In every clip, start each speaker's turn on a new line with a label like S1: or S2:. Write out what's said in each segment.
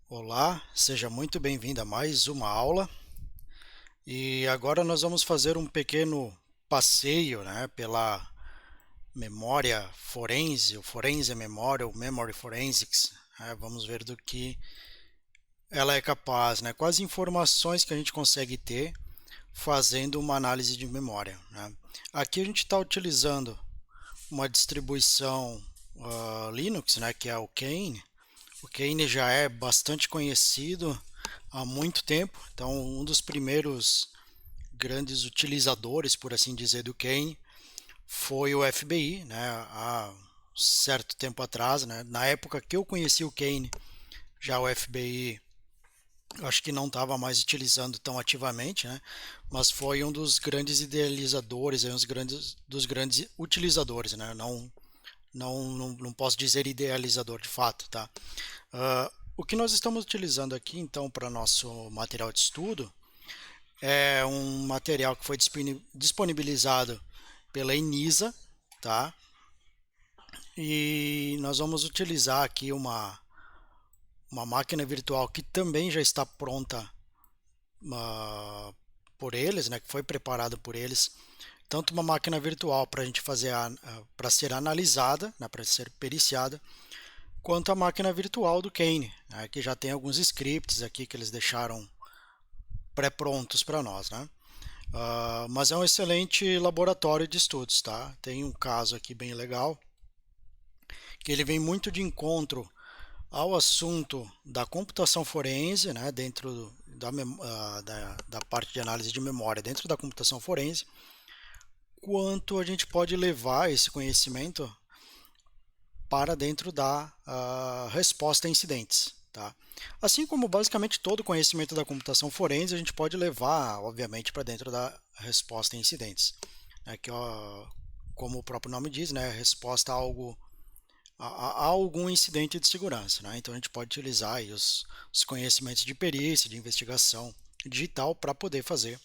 S1: Olá, seja muito bem-vindo a mais uma aula. E agora nós vamos fazer um pequeno passeio, pela memória forense, o forense memória, o memory forensics. Vamos ver do que ela é capaz, quais informações que a gente consegue ter fazendo uma análise de memória. Aqui a gente está utilizando uma distribuição Linux, que é o Kane. O Kane já é bastante conhecido há muito tempo, então um dos primeiros grandes utilizadores, por assim dizer, do Kane foi o FBI, há certo tempo atrás, na época que eu conheci o Kane, já o FBI acho que não estava mais utilizando tão ativamente, mas foi um dos grandes idealizadores, dos grandes utilizadores, não posso dizer idealizador de fato, tá? O que nós estamos utilizando aqui, então, para nosso material de estudo é um material que foi disponibilizado pela Enisa, tá? E nós vamos utilizar aqui uma máquina virtual que também já está pronta por eles, que foi preparada por eles. Tanto uma máquina virtual para a gente fazer para ser analisada, para ser periciada, quanto a máquina virtual do Kane, que já tem alguns scripts aqui que eles deixaram pré-prontos para nós, mas é um excelente laboratório de estudos, tá? Tem um caso aqui bem legal, que ele vem muito de encontro ao assunto da computação forense, dentro da parte de análise de memória dentro da computação forense, quanto a gente pode levar esse conhecimento para dentro da resposta a incidentes. Tá? Assim como basicamente todo conhecimento da computação forense, a gente pode levar, obviamente, para dentro da resposta a incidentes. Que, como o próprio nome diz, resposta a algum incidente de segurança. Então a gente pode utilizar aí os conhecimentos de perícia, de investigação digital para poder fazer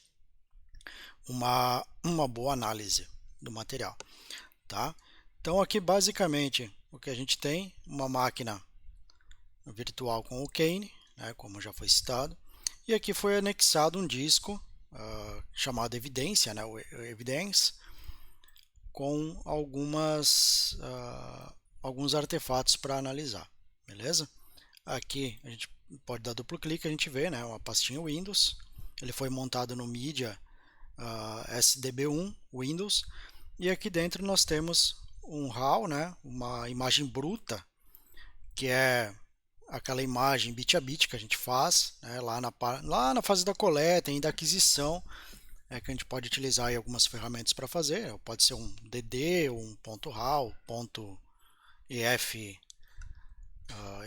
S1: uma boa análise do material. Tá? Então aqui basicamente o que a gente tem, uma máquina virtual com o Kane, como já foi citado, e aqui foi anexado um disco chamado Evidência, o Evidence, com alguns artefatos para analisar, beleza? Aqui a gente pode dar duplo clique, a gente vê uma pastinha Windows, ele foi montado no Media SDB1 Windows, e aqui dentro nós temos um RAW, uma imagem bruta, que é aquela imagem bit a bit que a gente faz lá na fase da coleta e da aquisição, que a gente pode utilizar aí algumas ferramentas para fazer. Pode ser um DD, um ponto .RAW, ponto EF,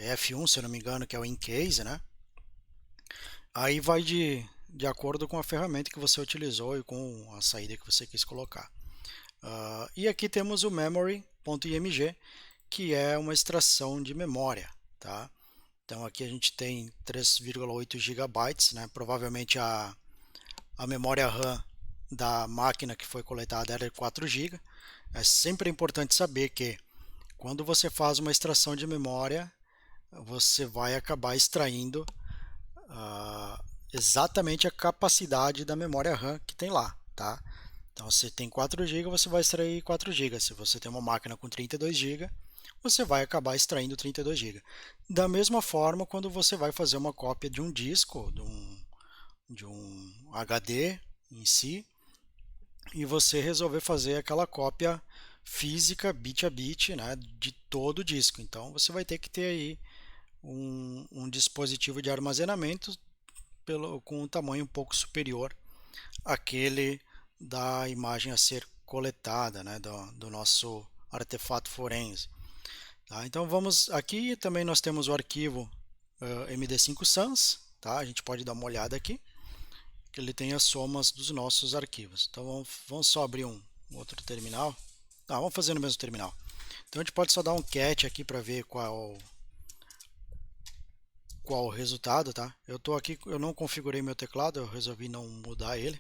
S1: EF1, se eu não me engano, que é o incase, Aí vai de acordo com a ferramenta que você utilizou e com a saída que você quis colocar. E aqui temos o memory.img, que é uma extração de memória, tá? Então aqui a gente tem 3,8 GB, provavelmente a memória RAM da máquina que foi coletada era de 4 GB. É sempre importante saber que quando você faz uma extração de memória, você vai acabar extraindo exatamente a capacidade da memória RAM que tem lá, tá? Então, se tem 4 GB, você vai extrair 4 GB. Se você tem uma máquina com 32 GB, você vai acabar extraindo 32 GB. Da mesma forma, quando você vai fazer uma cópia de um disco, de um HD em si, e você resolver fazer aquela cópia física, bit a bit, de todo o disco. Então, você vai ter que ter aí um dispositivo de armazenamento com um tamanho um pouco superior àquele da imagem a ser coletada, do nosso artefato forense. Tá? Então vamos aqui, também nós temos o arquivo MD5 Sans, tá? A gente pode dar uma olhada aqui, que ele tem as somas dos nossos arquivos. Então vamos só abrir um outro terminal. Vamos fazer no mesmo terminal. Então a gente pode só dar um cat aqui para ver qual o resultado, tá? Eu tô aqui, eu não configurei meu teclado, eu resolvi não mudar ele.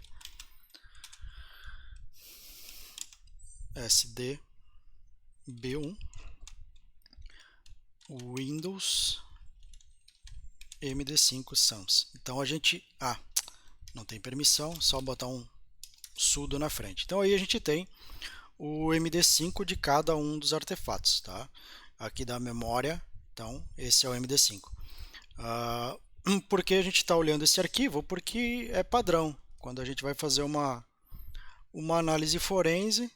S1: SDB1 Windows MD5 sums. Então a gente, não tem permissão, só botar um sudo na frente. Então aí a gente tem o MD5 de cada um dos artefatos, tá? Aqui da memória, então esse é o MD5. Por que a gente está olhando esse arquivo? Porque é padrão. Quando a gente vai fazer uma análise forense,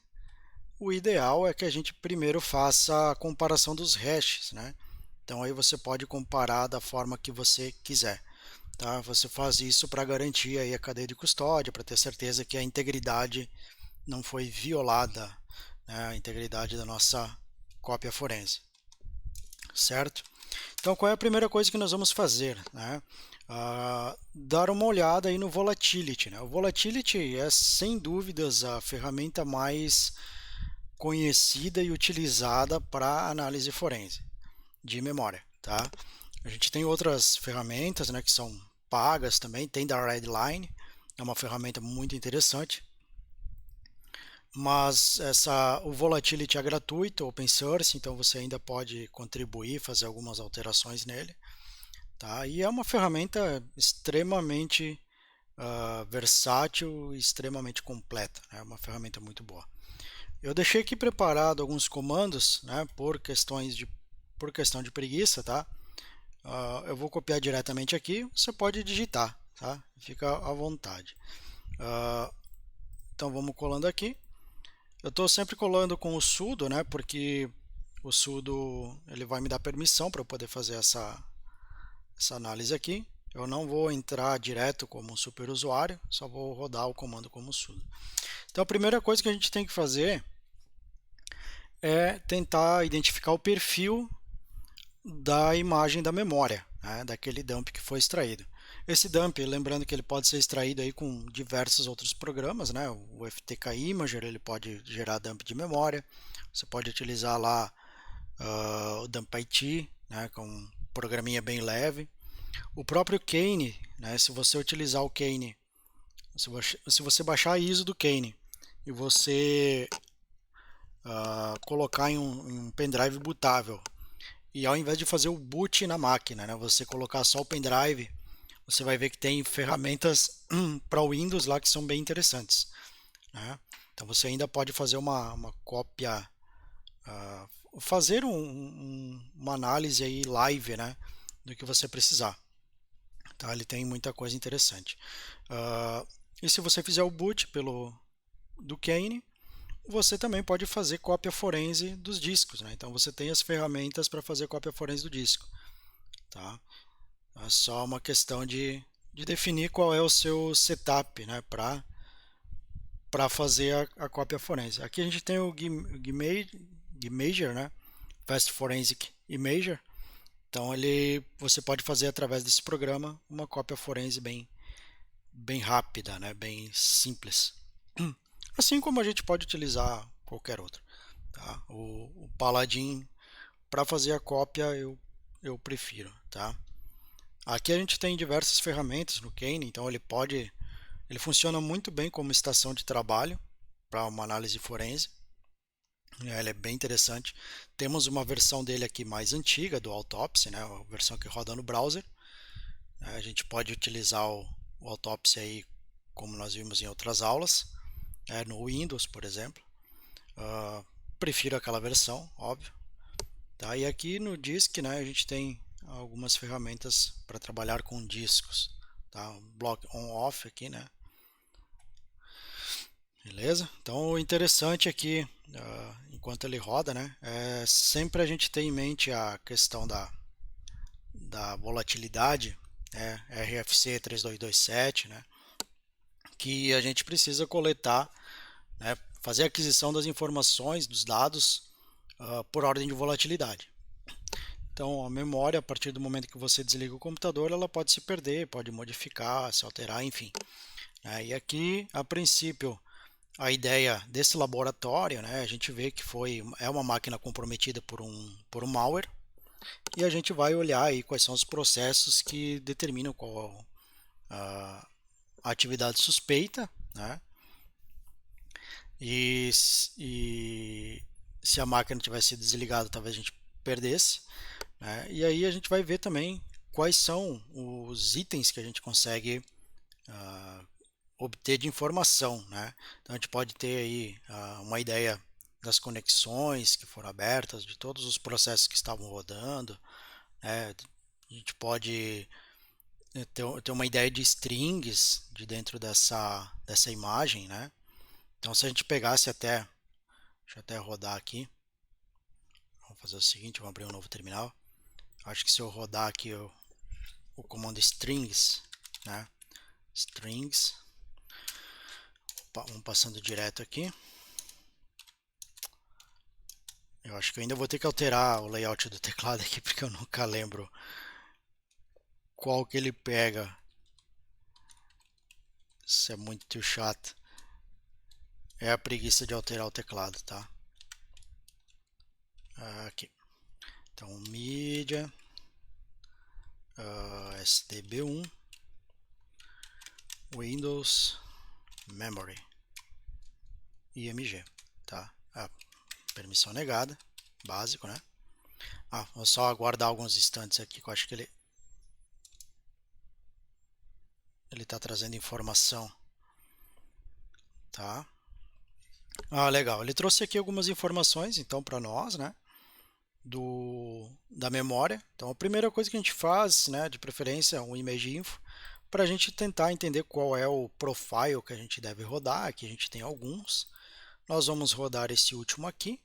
S1: o ideal é que a gente primeiro faça a comparação dos hashes, né? Então aí você pode comparar da forma que você quiser, tá? Você faz isso para garantir aí a cadeia de custódia, para ter certeza que a integridade não foi violada, né? A integridade da nossa cópia forense, certo? Então, qual é a primeira coisa que nós vamos fazer, né? Dar uma olhada aí no Volatility, né? O Volatility é, sem dúvidas, a ferramenta mais conhecida e utilizada para análise forense de memória, tá? A gente tem outras ferramentas, né, que são pagas também, tem da Redline, é uma ferramenta muito interessante, mas o Volatility é gratuito, open source, então você ainda pode contribuir, fazer algumas alterações nele, tá? E é uma ferramenta extremamente versátil e extremamente completa, é uma ferramenta muito boa. Eu deixei aqui preparado alguns comandos, né, por questão de preguiça, tá? Eu vou copiar diretamente aqui, você pode digitar, tá? Fica à vontade. Então vamos colando aqui. Eu estou sempre colando com o sudo, né? Porque o sudo ele vai me dar permissão para eu poder fazer essa análise aqui. Eu não vou entrar direto como superusuário, só vou rodar o comando como sudo. Então a primeira coisa que a gente tem que fazer é tentar identificar o perfil da imagem da memória, né, daquele dump que foi extraído. Esse dump, lembrando que ele pode ser extraído aí com diversos outros programas, né? O FTK Imager ele pode gerar dump de memória. Você pode utilizar lá o DumpIT, né, com um programinha bem leve. O próprio Kane, né, se você utilizar o Kane, se você baixar a ISO do Kane e você colocar em um pendrive bootável e ao invés de fazer o boot na máquina, né, você colocar só o pendrive, você vai ver que tem ferramentas para o Windows lá que são bem interessantes, né? Então você ainda pode fazer uma cópia, fazer uma análise aí live, né, do que você precisar. Tá? Ele tem muita coisa interessante. E se você fizer o boot do Kane, você também pode fazer cópia forense dos discos, né? Então você tem as ferramentas para fazer cópia forense do disco, tá? É só uma questão de definir qual é o seu setup, né, para fazer a cópia forense. Aqui a gente tem o Gimager, né, Fast Forensic Imager. Então você pode fazer através desse programa uma cópia forense bem rápida, né, bem simples. Assim como a gente pode utilizar qualquer outro. Tá? O Paladin, para fazer a cópia, eu prefiro. Tá? Aqui a gente tem diversas ferramentas no Kane, então ele funciona muito bem como estação de trabalho para uma análise forense. Ele é bem interessante. Temos uma versão dele aqui mais antiga, do Autopsy, né? A versão que roda no browser. A gente pode utilizar o Autopsy aí, como nós vimos em outras aulas, no Windows, por exemplo. Prefiro aquela versão, óbvio. Tá? E aqui no Disk, né, a gente tem algumas ferramentas para trabalhar com discos. Tá? Block on-off aqui, né? Beleza? Então o interessante aqui, enquanto ele roda, né, é sempre a gente ter em mente a questão da volatilidade, né, RFC 3227, né, que a gente precisa coletar, né, fazer a aquisição das informações, dos dados, por ordem de volatilidade. Então, a memória, a partir do momento que você desliga o computador, ela pode se perder, pode modificar, se alterar, enfim. E aqui, a princípio, a ideia desse laboratório, né, a gente vê que é uma máquina comprometida por um malware, e a gente vai olhar aí quais são os processos que determinam qual a atividade suspeita, né, e se a máquina tivesse sido desligada, talvez a gente perdesse, né, e aí a gente vai ver também quais são os itens que a gente consegue obter de informação, né? Então a gente pode ter aí uma ideia das conexões que foram abertas, de todos os processos que estavam rodando, né? A gente pode ter uma ideia de strings de dentro dessa imagem, né? Então se a gente pegasse até, deixa eu até rodar aqui, vamos fazer o seguinte, vamos abrir um novo terminal. Acho que se eu rodar aqui o comando strings, né? Strings, vamos passando direto aqui. Eu acho que eu ainda vou ter que alterar o layout do teclado aqui, porque eu nunca lembro qual que ele pega. Isso é muito chato. É a preguiça de alterar o teclado, tá? Aqui. Então, mídia, SDB1, Windows, Memory, IMG, tá? Permissão negada, básico, né? Vou só aguardar alguns instantes aqui, que eu acho que ele está trazendo informação, tá? Legal. Ele trouxe aqui algumas informações, então, para nós, né? Da memória. Então, a primeira coisa que a gente faz, né, de preferência, um ImageInfo, para a gente tentar entender qual é o profile que a gente deve rodar. Aqui a gente tem alguns. Nós vamos rodar esse último aqui,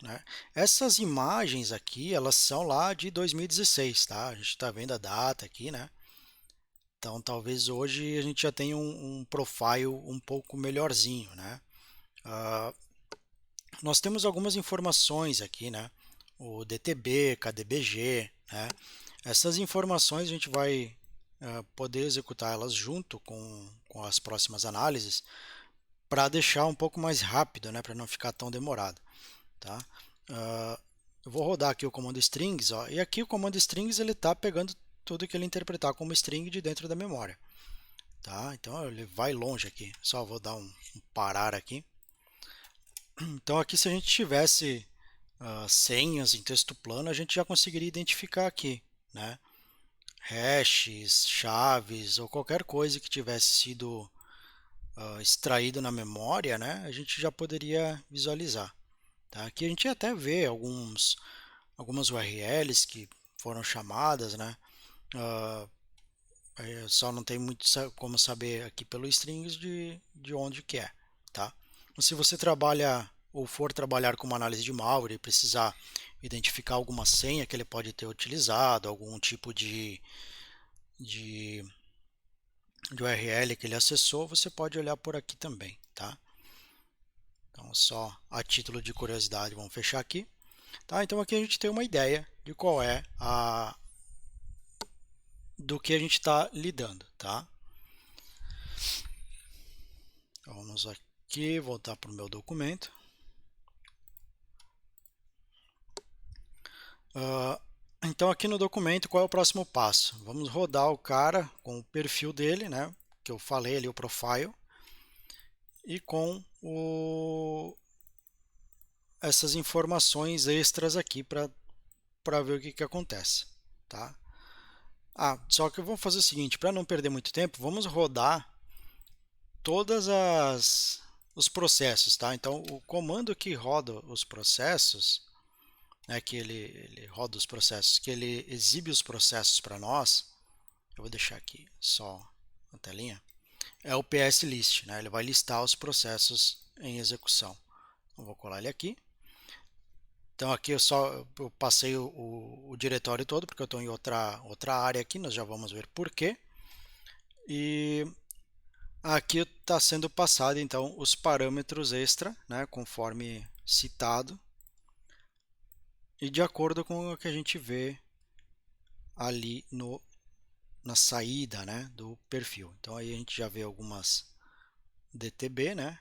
S1: né? Essas imagens aqui, elas são lá de 2016, tá? A gente está vendo a data aqui, né? Então, talvez hoje a gente já tenha um profile um pouco melhorzinho, né? Nós temos algumas informações aqui, né? O DTB, KDBG, né? Essas informações a gente vai poder executar elas junto com as próximas análises para deixar um pouco mais rápido, né? Para não ficar tão demorado, tá? Eu vou rodar aqui o comando strings, ó, e aqui o comando strings ele está pegando tudo que ele interpretar como string de dentro da memória, tá? Então ele vai longe aqui. Só vou dar um parar aqui. Então aqui, se a gente tivesse senhas em texto plano, a gente já conseguiria identificar aqui, né? Hashes, chaves ou qualquer coisa que tivesse sido extraído na memória, né? A gente já poderia visualizar, tá? Aqui a gente até vê algumas URLs que foram chamadas, né? Só não tem muito como saber aqui pelo strings de onde que é, tá? Se você trabalha ou for trabalhar com uma análise de malware e precisar identificar alguma senha que ele pode ter utilizado, algum tipo de URL que ele acessou, você pode olhar por aqui também, tá? Então, só a título de curiosidade, vamos fechar aqui. Tá? Então, aqui a gente tem uma ideia de qual é do que a gente está lidando, tá? Vamos aqui, voltar para o meu documento. Então, aqui no documento, qual é o próximo passo? Vamos rodar o cara com o perfil dele, né? Que eu falei ali, o profile, e com essas informações extras aqui para ver o que acontece, tá? Só que eu vou fazer o seguinte, para não perder muito tempo, vamos rodar todas os processos, tá? Então, o comando que roda os processos, né, que ele roda os processos, que ele exibe os processos para nós, eu vou deixar aqui só a telinha, é o pslist, né? Ele vai listar os processos em execução. Eu vou colar ele aqui. Então aqui eu passei o diretório todo, porque eu estou em outra área aqui, nós já vamos ver por quê. E aqui está sendo passado então os parâmetros extra, né, conforme citado, e de acordo com o que a gente vê ali na saída, né, do perfil. Então aí a gente já vê algumas DTB, né?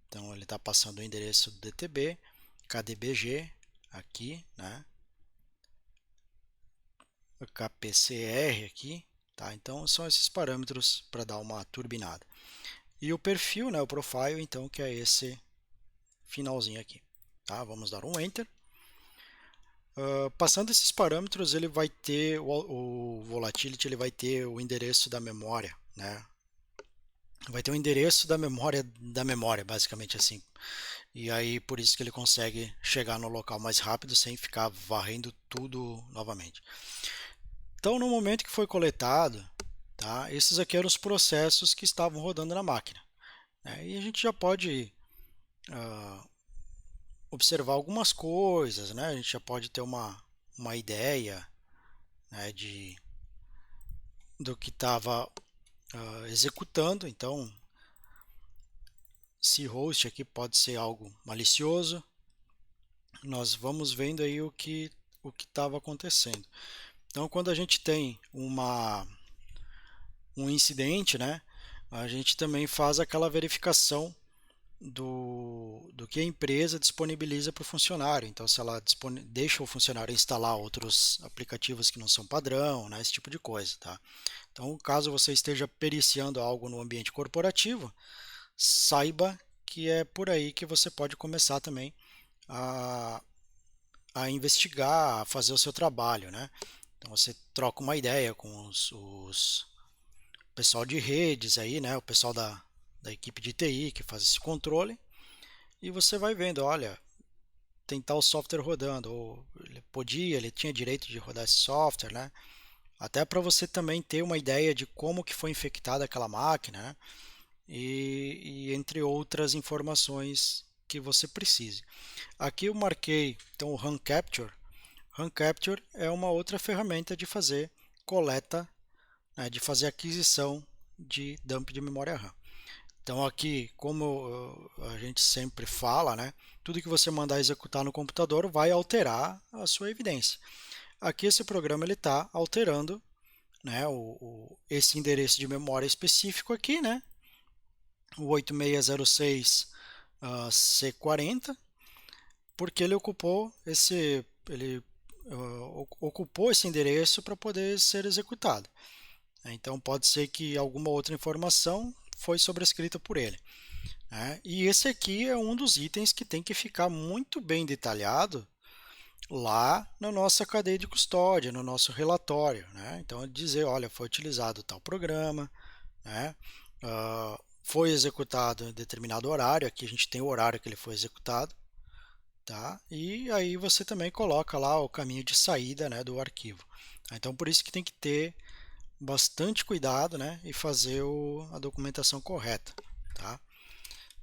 S1: Então ele está passando o endereço do DTB, KDBG aqui, né? O KPCR aqui, tá? Então são esses parâmetros para dar uma turbinada. E o perfil, né, o profile, então, que é esse finalzinho aqui, tá? Vamos dar um Enter. Passando esses parâmetros, ele vai ter o volatility, ele vai ter o endereço da memória, né? Vai ter o endereço da memória, basicamente assim. E aí por isso que ele consegue chegar no local mais rápido sem ficar varrendo tudo novamente. Então, no momento que foi coletado, tá? Esses aqui eram os processos que estavam rodando na máquina, né? E a gente já pode uh, observar algumas coisas, né? A gente já pode ter uma ideia, né, do que estava executando. Então, se host aqui pode ser algo malicioso, nós vamos vendo aí o que estava acontecendo. Então, quando a gente tem um incidente, né, a gente também faz aquela verificação do que a empresa disponibiliza para o funcionário. Então, se ela deixa o funcionário instalar outros aplicativos que não são padrão, né, esse tipo de coisa, tá? Então, caso você esteja periciando algo no ambiente corporativo, saiba que é por aí que você pode começar também a, a investigar, a fazer o seu trabalho, né? Então, você troca uma ideia com os pessoal de redes aí, né? O pessoal da equipe de TI que faz esse controle, e você vai vendo, olha, tem tal software rodando, ou ele tinha direito de rodar esse software, né? Até para você também ter uma ideia de como que foi infectada aquela máquina, né? E entre outras informações que você precise. Aqui eu marquei então o RAM Capture. RAM Capture é uma outra ferramenta de fazer coleta, né, de fazer aquisição de dump de memória RAM. Então aqui, como a gente sempre fala, né, tudo que você mandar executar no computador vai alterar a sua evidência. Aqui esse programa ele está alterando, né, esse endereço de memória específico aqui, né, o 8606 C40, porque ele ocupou esse endereço para poder ser executado. Então pode ser que alguma outra informação foi sobrescrita por ele, né? E esse aqui é um dos itens que tem que ficar muito bem detalhado lá na nossa cadeia de custódia, no nosso relatório, né? Então dizer, olha, foi utilizado tal programa, né? Foi executado em determinado horário, aqui a gente tem o horário que ele foi executado, tá? E aí você também coloca lá o caminho de saída, né, do arquivo. Então por isso que tem que ter bastante cuidado, né, e fazer a documentação correta, tá?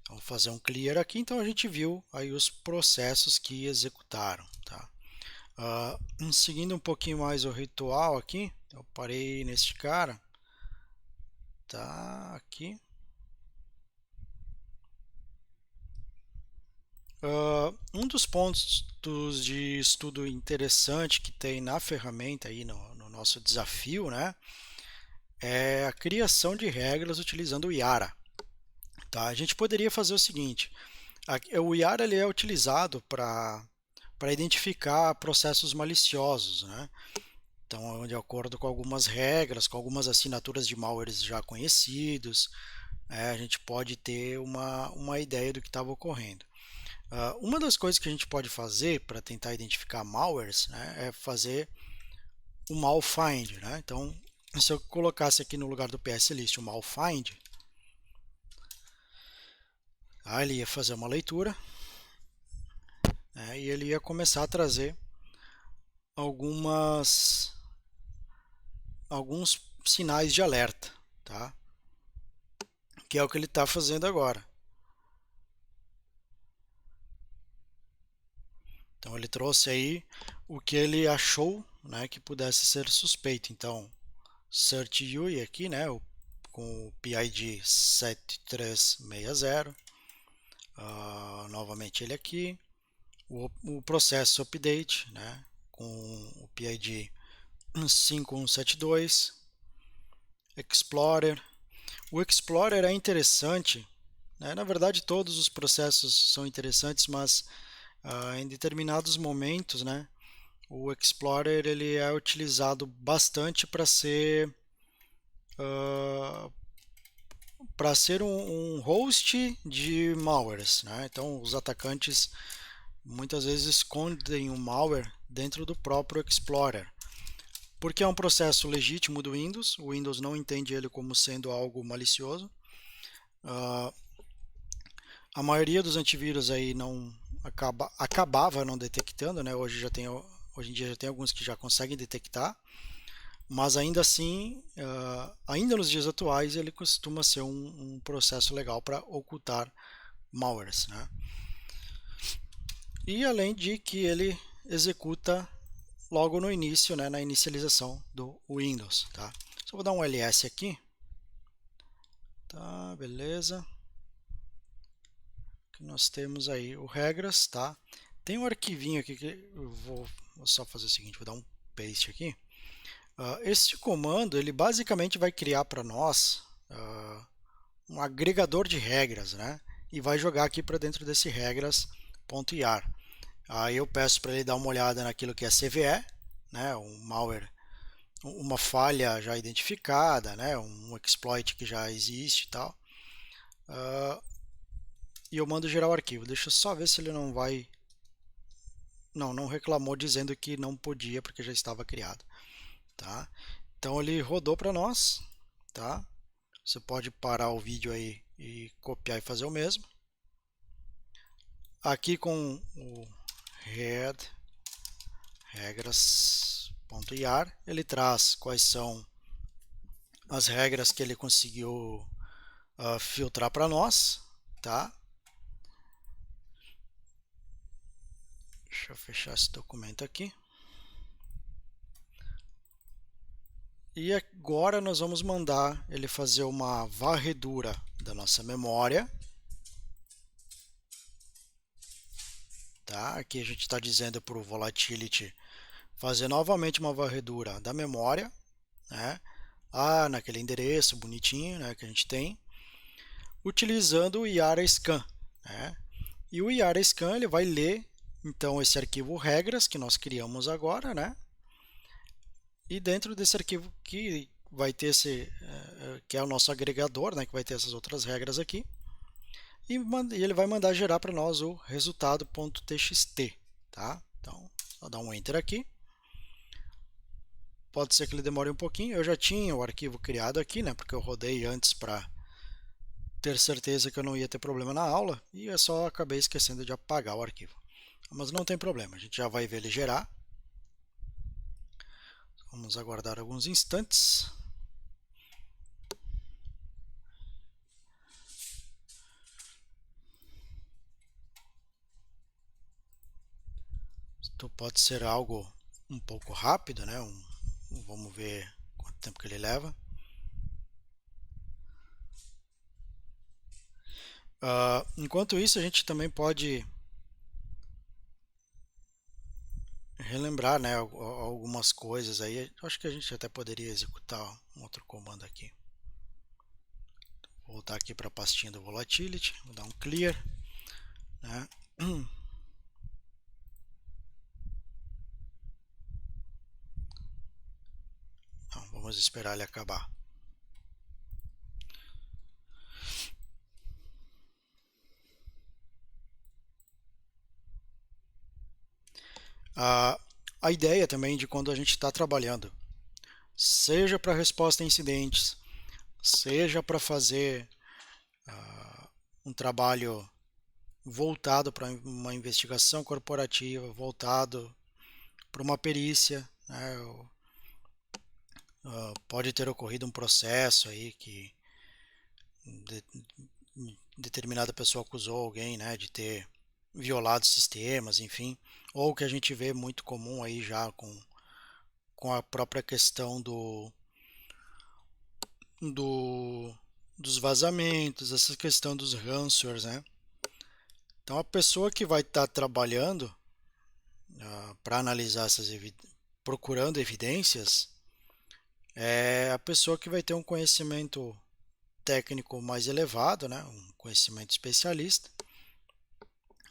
S1: Então, vou fazer um clear aqui, então a gente viu aí os processos que executaram, tá? Seguindo um pouquinho mais o ritual aqui, eu parei neste cara, tá? Aqui. Um dos pontos de estudo interessante que tem na ferramenta aí no nosso desafio, né, é a criação de regras utilizando o Yara. Tá? A gente poderia fazer o seguinte: o Yara ele é utilizado para identificar processos maliciosos, né? Então, de acordo com algumas regras, com algumas assinaturas de malwares já conhecidos, a gente pode ter uma ideia do que estava ocorrendo. Uma das coisas que a gente pode fazer para tentar identificar malwares, né, é fazer o malfind, né? Então, se eu colocasse aqui no lugar do pslist o malfind, ele ia fazer uma leitura, né, e ele ia começar a trazer alguns sinais de alerta, tá? Que é o que ele está fazendo agora. Então ele trouxe aí o que ele achou, né, que pudesse ser suspeito. Então, search UI aqui, né, com o PID 7360, novamente ele aqui, o processo update, né, com o PID 5172, Explorer. O Explorer é interessante, né? Na verdade todos os processos são interessantes, mas em determinados momentos, né, o Explorer ele é utilizado bastante uh, para ser um host de malwares, né? Então os atacantes muitas vezes escondem o malware dentro do próprio Explorer, porque é um processo legítimo do Windows, o Windows não entende ele como sendo algo malicioso. A maioria dos antivírus aí não acabava não detectando, né? Hoje em dia já tem alguns que já conseguem detectar, mas ainda assim, ainda nos dias atuais, ele costuma ser um processo legal para ocultar malwares, né? E além de que ele executa logo no início, né, na inicialização do Windows, tá? Só vou dar um ls aqui, tá? Beleza. Nós temos aí o regras, tá? Tem um arquivinho aqui que eu vou só fazer o seguinte, vou dar um paste aqui. Este comando, ele basicamente vai criar para nós um agregador de regras, né? E vai jogar aqui para dentro desse regras.ir. Aí eu peço para ele dar uma olhada naquilo que é CVE, né? Um malware, uma falha já identificada, né? Um exploit que já existe e tal. E eu mando gerar o arquivo. Deixa eu só ver se ele não vai... Não reclamou dizendo que não podia porque já estava criado, tá? Então ele rodou para nós, tá? Você pode parar o vídeo aí e copiar e fazer o mesmo. Aqui com o regras.ir, ele traz quais são as regras que ele conseguiu filtrar para nós, tá? Deixa eu fechar esse documento aqui. E agora nós vamos mandar ele fazer uma varredura da nossa memória. Tá? Aqui a gente está dizendo para o Volatility fazer novamente uma varredura da memória, né? Naquele endereço bonitinho, né, que a gente tem, utilizando o IARA Scan, né? E o IARA Scan ele vai ler então esse arquivo regras que nós criamos agora, né? E dentro desse arquivo que vai ter que é o nosso agregador, né, que vai ter essas outras regras aqui, e ele vai mandar gerar para nós o resultado.txt, tá? Então, vou dar um enter aqui. Pode ser que ele demore um pouquinho. Eu já tinha o arquivo criado aqui, né? Porque eu rodei antes para ter certeza que eu não ia ter problema na aula e eu só acabei esquecendo de apagar o arquivo. Mas não tem problema, a gente já vai ver ele gerar. Vamos aguardar alguns instantes. Então pode ser algo um pouco rápido, né? Vamos ver quanto tempo que ele leva. Enquanto isso, a gente também pode relembrar, né, algumas coisas aí. Acho que a gente até poderia executar um outro comando aqui. Vou voltar aqui para a pastinha do Volatility, vou dar um clear, né? Não, vamos esperar ele acabar. A ideia também de quando a gente está trabalhando, seja para resposta a incidentes, seja para fazer um trabalho voltado para uma investigação corporativa, voltado para uma perícia, né? Pode ter ocorrido um processo aí que determinada pessoa acusou alguém, né, de ter violado sistemas, enfim, ou que a gente vê muito comum aí já com a própria questão do, dos vazamentos, essa questão dos ransomwares, né? Então a pessoa que vai estar trabalhando para analisar procurando evidências, é a pessoa que vai ter um conhecimento técnico mais elevado, né? Um conhecimento especialista.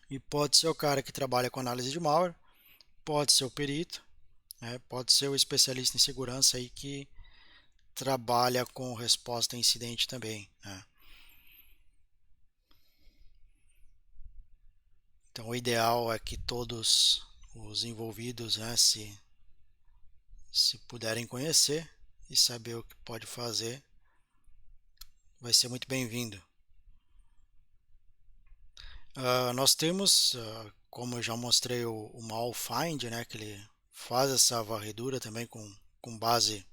S1: E pode ser o cara que trabalha com análise de malware, pode ser o perito, né? Pode ser o especialista em segurança aí que trabalha com resposta a incidente também, né? Então o ideal é que todos os envolvidos, né, se puderem conhecer e saber o que pode fazer, vai ser muito bem-vindo. Nós temos, como eu já mostrei, o malfind, né, que ele faz essa varredura também com base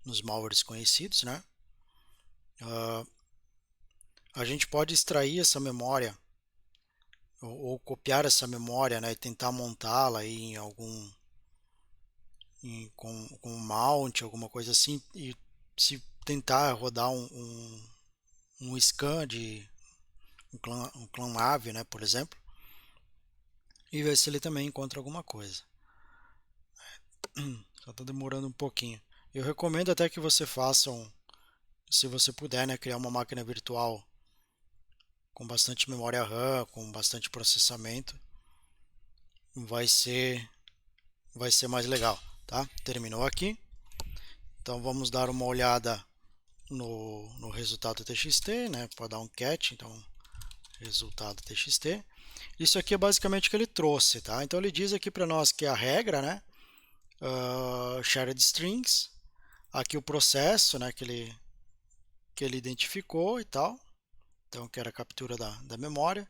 S1: nos malwares conhecidos, né? A gente pode extrair essa memória ou copiar essa memória, né, e tentar montá-la em algum com um mount, alguma coisa assim, e se tentar rodar um scan de um clã ave, né, por exemplo, e ver se ele também encontra alguma coisa. Só está demorando um pouquinho. Eu recomendo até que você façam, se você puder, né, criar uma máquina virtual com bastante memória RAM, com bastante processamento, vai ser mais legal, tá? Terminou aqui. Então vamos dar uma olhada no resultado TXT, né? Pode dar um cat, então resultado TXT. Isso aqui é basicamente o que ele trouxe, tá? Então ele diz aqui para nós que a regra, né? Shared strings, aqui o processo, né? Que ele identificou e tal. Então que era a captura da memória.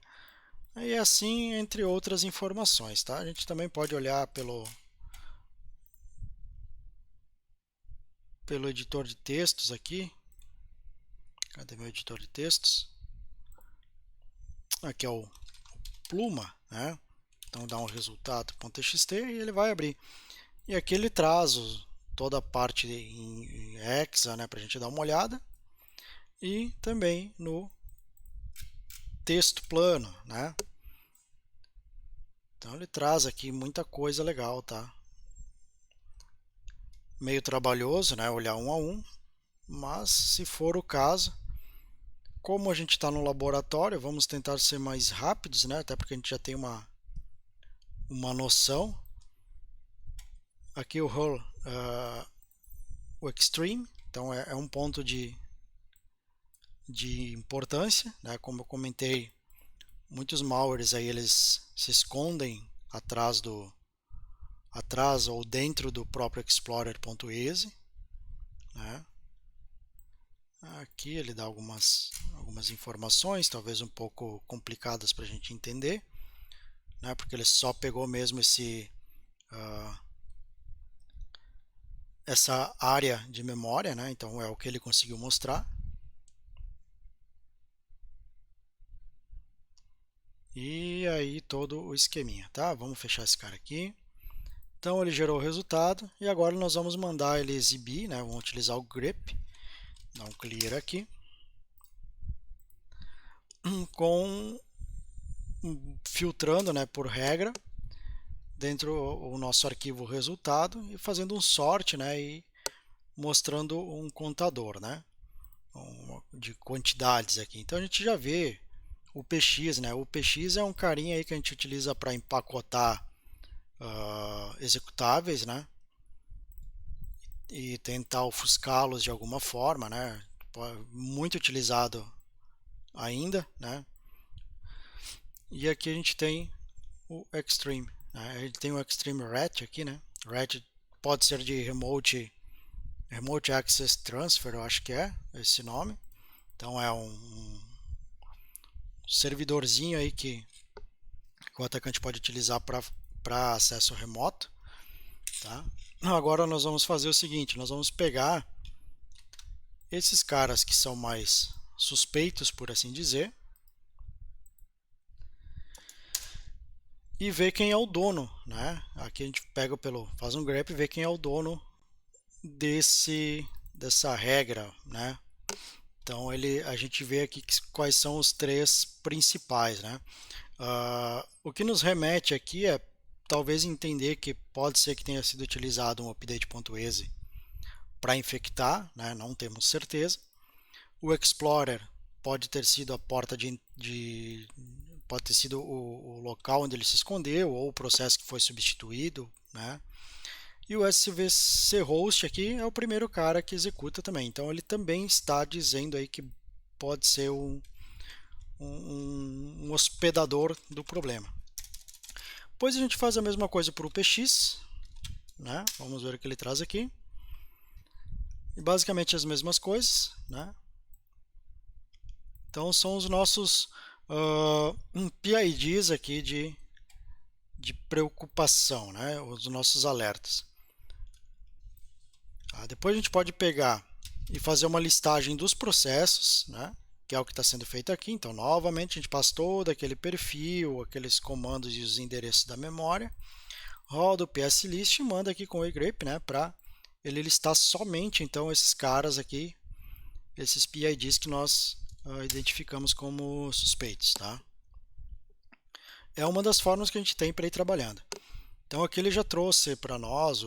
S1: E assim, entre outras informações, tá? A gente também pode olhar pelo editor de textos aqui. Cadê meu editor de textos? Aqui é o Pluma, né? Então dá um resultado.txt e ele vai abrir. E aqui ele traz toda a parte em hexa, né, para a gente dar uma olhada. E também no texto plano, né? Então ele traz aqui muita coisa legal, tá? Meio trabalhoso, né? Olhar um a um, mas se for o caso, como a gente está no laboratório, vamos tentar ser mais rápidos, né? Até porque a gente já tem uma noção. Aqui o role, o extreme, então é um ponto de importância, né? Como eu comentei, muitos malwares aí eles se escondem atrás ou dentro do próprio explorer.exe, né? Aqui ele dá algumas informações, talvez um pouco complicadas para a gente entender, né? Porque ele só pegou mesmo essa área de memória, né? Então é o que ele conseguiu mostrar. E aí todo o esqueminha, tá? Vamos fechar esse cara aqui. Então ele gerou o resultado e agora nós vamos mandar ele exibir, né? Vamos utilizar o grep, dar um clear aqui, com filtrando, né, por regra dentro o nosso arquivo resultado e fazendo um sort, né, e mostrando um contador, né, de quantidades aqui. Então a gente já vê o PX, né? O PX é um carinha aí que a gente utiliza para empacotar executáveis, né? E tentar ofuscá-los de alguma forma, né? Muito utilizado ainda, né? E aqui a gente tem o Extreme, né? Ele tem o Extreme RET aqui, né? RET pode ser de Remote Access Transfer, eu acho que é esse nome. Então é um servidorzinho aí que o atacante pode utilizar para acesso remoto, tá? Agora nós vamos fazer o seguinte, nós vamos pegar esses caras que são mais suspeitos, por assim dizer, e ver quem é o dono, né? Aqui a gente pega faz um grep e vê quem é o dono dessa regra, né? Então a gente vê aqui quais são os três principais, né? O que nos remete aqui é talvez entender que pode ser que tenha sido utilizado um update.exe para infectar, né? Não temos certeza. O Explorer pode ter sido a porta pode ter sido o local onde ele se escondeu ou o processo que foi substituído, né? E o SVC host aqui é o primeiro cara que executa também. Então ele também está dizendo aí que pode ser um hospedador do problema. Depois a gente faz a mesma coisa para o UPX, né? Vamos ver o que ele traz aqui. E basicamente as mesmas coisas, né? Então são os nossos PIDs aqui de preocupação, né? Os nossos alertas. Tá? Depois a gente pode pegar e fazer uma listagem dos processos, né? Que é o que está sendo feito aqui. Então, novamente, a gente passa todo aquele perfil, aqueles comandos e os endereços da memória, roda o pslist e manda aqui com o grep, né? Para ele listar somente, então, esses caras aqui, esses PIDs que nós identificamos como suspeitos, tá? É uma das formas que a gente tem para ir trabalhando. Então, aqui ele já trouxe para nós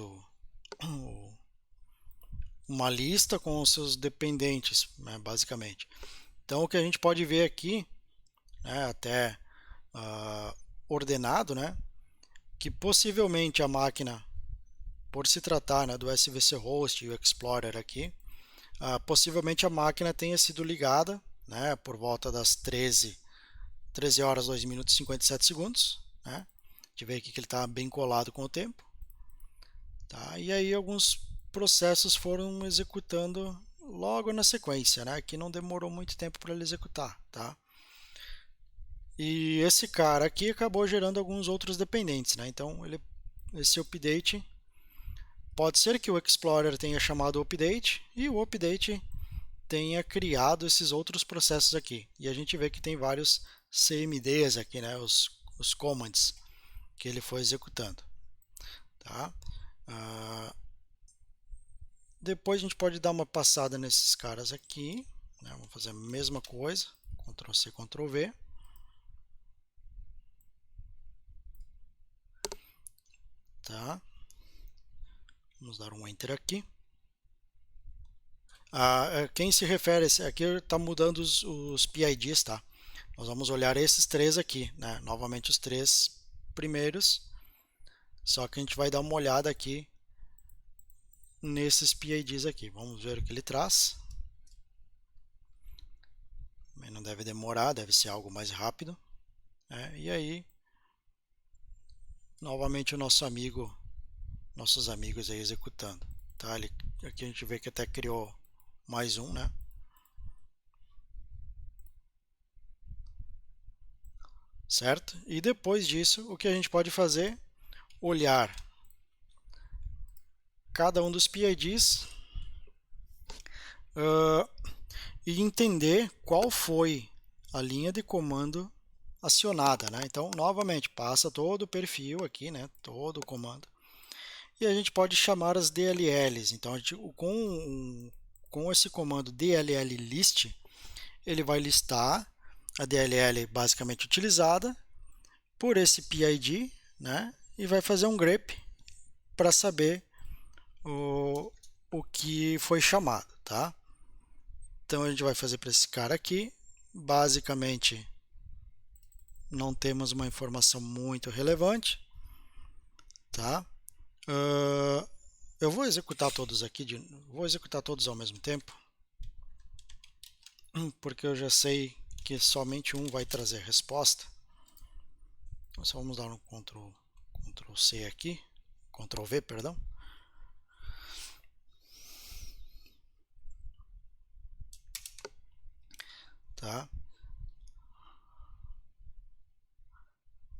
S1: uma lista com os seus dependentes, né, basicamente. Então, o que a gente pode ver aqui, né, até ordenado, né, que possivelmente a máquina, por se tratar, né, do SVC Host e o Explorer aqui, possivelmente a máquina tenha sido ligada, né, por volta das 13 horas, 2 minutos e 57 segundos. Né? A gente vê aqui que ele está bem colado com o tempo. Tá? E aí alguns processos foram executando logo na sequência, né? Que não demorou muito tempo para ele executar. Tá? E esse cara aqui acabou gerando alguns outros dependentes. Né? Então, esse update, pode ser que o Explorer tenha chamado o update e o update tenha criado esses outros processos aqui. E a gente vê que tem vários CMDs aqui, né? Os commands que ele foi executando. Tá? Depois a gente pode dar uma passada nesses caras aqui. Né? Vamos fazer a mesma coisa. Ctrl C, Ctrl V. Tá? Vamos dar um Enter aqui. Quem se refere, aqui está mudando os PIDs, tá? Nós vamos olhar esses três aqui, né? Novamente os três primeiros, só que a gente vai dar uma olhada aqui nesses PIDs aqui. Vamos ver o que ele traz. Não deve demorar, deve ser algo mais rápido. Né? E aí, novamente o nossos amigos aí executando. Tá? Aqui a gente vê que até criou mais um, né? Certo? E depois disso, o que a gente pode fazer? Olhar cada um dos PIDs e entender qual foi a linha de comando acionada, né? Então, novamente, passa todo o perfil aqui, né? Todo o comando. E a gente pode chamar as DLLs. Então, com esse comando DLL list, ele vai listar a DLL basicamente utilizada por esse PID, né? E vai fazer um grep para saber o que foi chamado, tá? Então a gente vai fazer para esse cara aqui. Basicamente, não temos uma informação muito relevante, tá? Eu vou executar todos aqui, vou executar todos ao mesmo tempo, porque eu já sei que somente um vai trazer resposta. Então, só vamos dar um Ctrl C aqui, Ctrl V, perdão. Tá?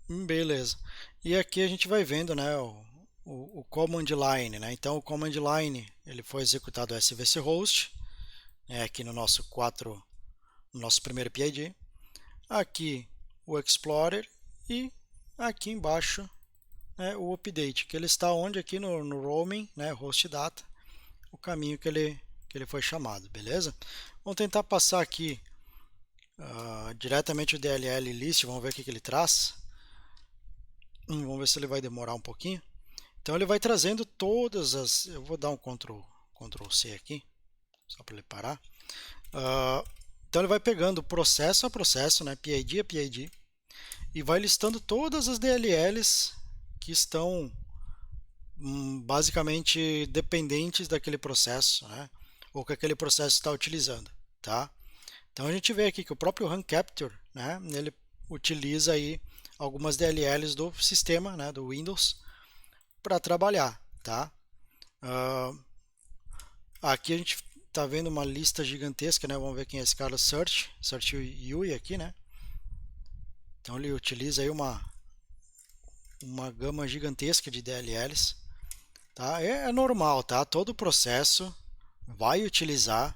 S1: Beleza. E aqui a gente vai vendo, né, o command line, né? Então o command line ele foi executado SVC host, né, aqui no nosso no nosso primeiro PID. Aqui o Explorer e aqui embaixo, né, o update, que ele está onde aqui no roaming, né, host data, o caminho que ele foi chamado, beleza? Vamos tentar passar aqui diretamente o DLL list, vamos ver o que ele traz. Vamos ver se ele vai demorar um pouquinho. Então ele vai trazendo todas as... Eu vou dar um Ctrl C aqui, só para ele parar. Então ele vai pegando processo a processo, né, PID a PID, e vai listando todas as DLLs que estão basicamente dependentes daquele processo, né, ou que aquele processo está utilizando. Tá? Então a gente vê aqui que o próprio Run Capture, né, ele utiliza aí algumas DLLs do sistema, né, do Windows, para trabalhar, tá? Uh, aqui a gente está vendo uma lista gigantesca, né? Vamos ver quem é esse cara, Search UI aqui, né? Então ele utiliza aí uma gama gigantesca de DLLs, tá? É normal, tá? Todo processo vai utilizar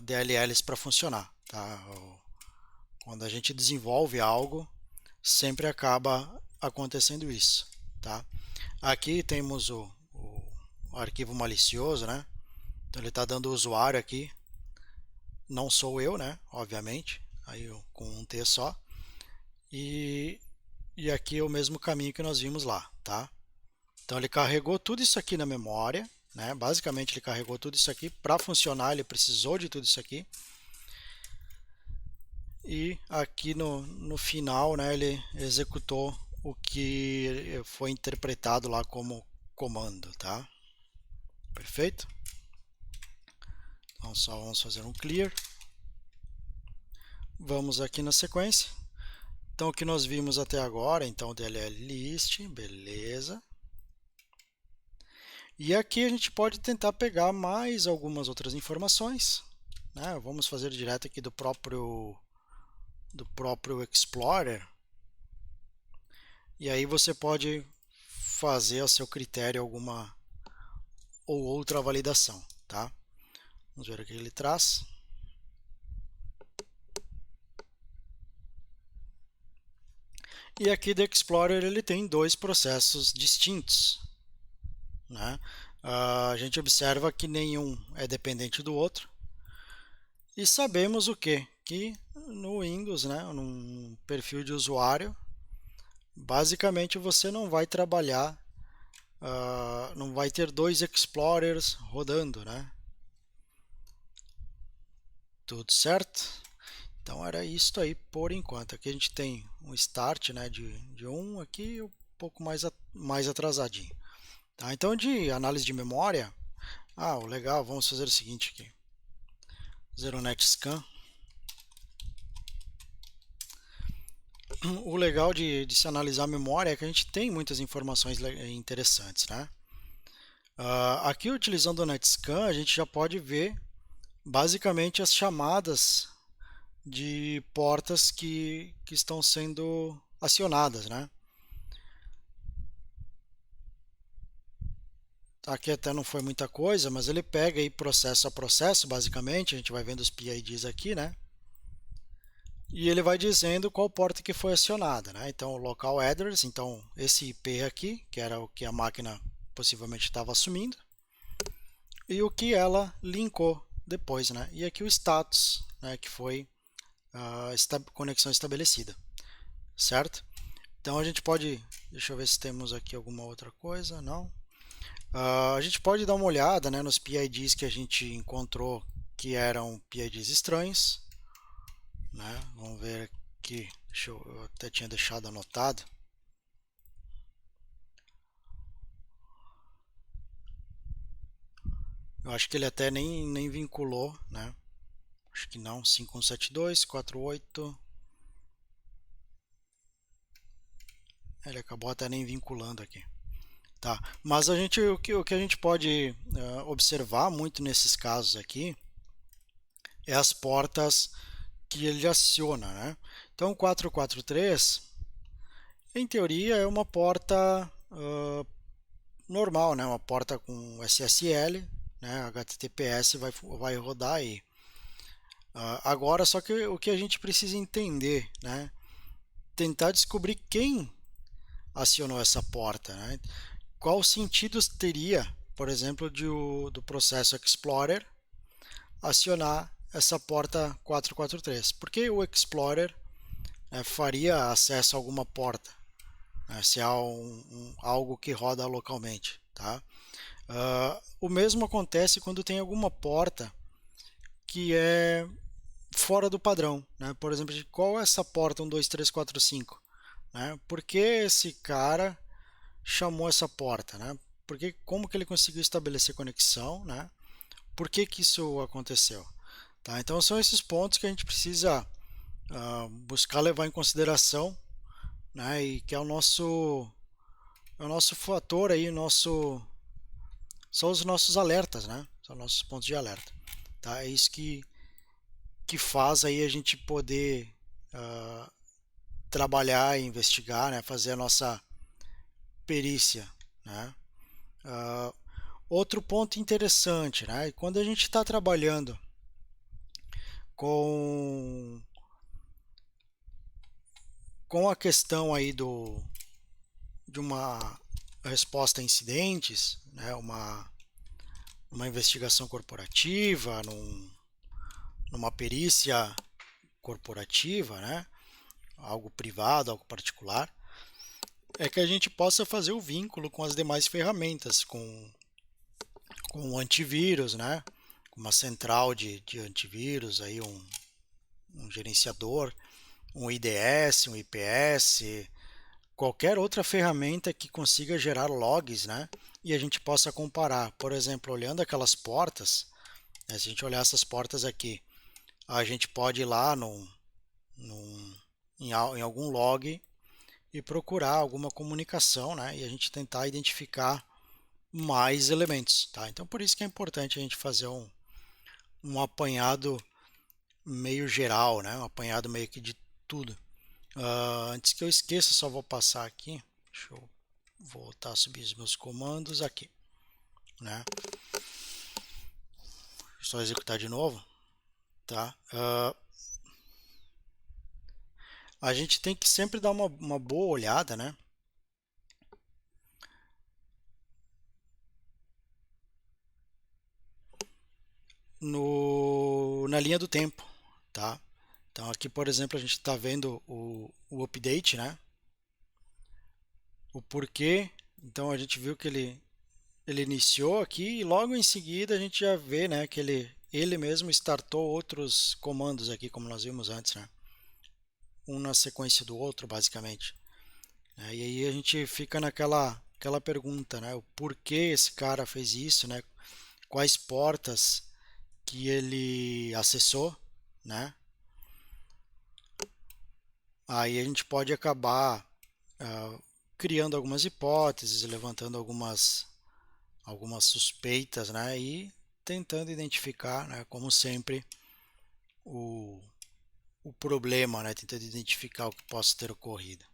S1: DLLs para funcionar, tá? Quando a gente desenvolve algo, sempre acaba acontecendo isso, tá? Aqui temos o arquivo malicioso, né? Então ele está dando o usuário aqui, não sou eu, né? Obviamente, aí com um T só. E aqui é o mesmo caminho que nós vimos lá, tá? Então ele carregou tudo isso aqui na memória, né? Basicamente ele carregou tudo isso aqui para funcionar, ele precisou de tudo isso aqui. E aqui no final, né, ele executou o que foi interpretado lá como comando, tá? Perfeito? Então só vamos fazer um clear. Vamos aqui na sequência. Então o que nós vimos até agora, então DLL list, beleza. E aqui a gente pode tentar pegar mais algumas outras informações, né? Vamos fazer direto aqui do próprio Explorer. E aí você pode fazer a seu critério alguma ou outra validação, tá? Vamos ver o que ele traz. E aqui do Explorer ele tem dois processos distintos, né? A gente observa que nenhum é dependente do outro. E sabemos o quê? Que no Windows, né, num perfil de usuário, basicamente você não vai trabalhar, não vai ter dois Explorers rodando, né? Tudo certo? Então era isso aí por enquanto. Aqui a gente tem um start, né, de um aqui um pouco mais atrasadinho. Tá? Então de análise de memória, o legal, vamos fazer o seguinte aqui. Fazer um netscan. O legal de se analisar a memória é que a gente tem muitas informações interessantes, né? Aqui utilizando o netscan a gente já pode ver basicamente as chamadas de portas que estão sendo acionadas, né? Aqui até não foi muita coisa, mas ele pega aí processo a processo, basicamente, a gente vai vendo os PIDs aqui, né? E ele vai dizendo qual porta que foi acionada, né? Então, o local address, então esse IP aqui, que era o que a máquina possivelmente estava assumindo, e o que ela linkou depois, né? E aqui o status, né? Que foi a conexão estabelecida, certo? Então a gente pode, deixa eu ver se temos aqui alguma outra coisa, não? A gente pode dar uma olhada, né, nos PIDs que a gente encontrou que eram PIDs estranhos, né? Vamos ver aqui, eu até tinha deixado anotado. Eu acho que ele até nem vinculou, né? Acho que não, 5172, 48. Ele acabou até nem vinculando aqui. Tá. Mas o que a gente pode observar muito nesses casos aqui é as portas que ele aciona, né? Então, o 443, em teoria, é uma porta normal, né? Uma porta com SSL, né? HTTPS vai rodar aí. Agora, só que o que a gente precisa entender, né? Tentar descobrir quem acionou essa porta, né? Qual sentido teria, por exemplo, do processo Explorer acionar essa porta 443? Porque o Explorer faria acesso a alguma porta, né, se há algo que roda localmente. Tá? O mesmo acontece quando tem alguma porta que é fora do padrão. Né? Por exemplo, qual é essa porta 12345? Né? Por que esse cara chamou essa porta? Né? Como que ele conseguiu estabelecer conexão? Né? Por que isso aconteceu? Tá? Então são esses pontos que a gente precisa buscar levar em consideração né? E que é o nosso fator aí, são os nossos alertas, né? São nossos pontos de alerta, tá? É isso que faz aí a gente poder uh, trabalhar, investigar, né? Fazer a nossa perícia, né? Uh, Outro ponto interessante, né? Quando a gente está trabalhando com com a questão aí de uma resposta a incidentes, né? Uma investigação corporativa, numa perícia corporativa, né? Algo privado, algo particular, é que a gente possa fazer o vínculo com as demais ferramentas, com o antivírus, né? Uma central de antivírus, aí um gerenciador, um IDS, um IPS, qualquer outra ferramenta que consiga gerar logs, né? E a gente possa comparar. Por exemplo, olhando aquelas portas, né? Se a gente olhar essas portas aqui, a gente pode ir lá num, em algum log e procurar alguma comunicação, né? E a gente tentar identificar mais elementos, tá? Então, por isso que é importante a gente fazer um apanhado meio geral, né? Um apanhado meio que de tudo. Antes que eu esqueça, só vou passar aqui. Deixa eu voltar a subir os meus comandos aqui, né? Só executar de novo, tá? A gente tem que sempre dar uma boa olhada, né? Na linha do tempo, tá? Então aqui, por exemplo, a gente está vendo o update, né? O porquê. Então a gente viu que ele iniciou aqui e logo em seguida a gente já vê, né, que ele mesmo startou outros comandos aqui, como nós vimos antes, né? Um na sequência do outro, basicamente. E aí a gente fica aquela pergunta, né? O porquê esse cara fez isso, né? Quais portas que ele acessou, né? Aí a gente pode acabar criando algumas hipóteses, levantando algumas suspeitas, né? E tentando identificar, né, como sempre, o, o problema, né? Tentando identificar o que possa ter ocorrido,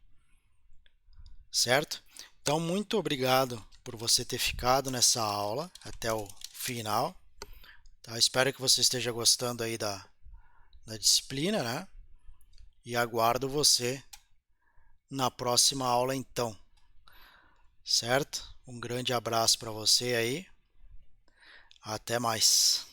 S1: certo? Então, muito obrigado por você ter ficado nessa aula até o final. Tá? Espero que você esteja gostando aí da disciplina, né? E aguardo você na próxima aula então, certo? Um grande abraço para você aí. Até mais.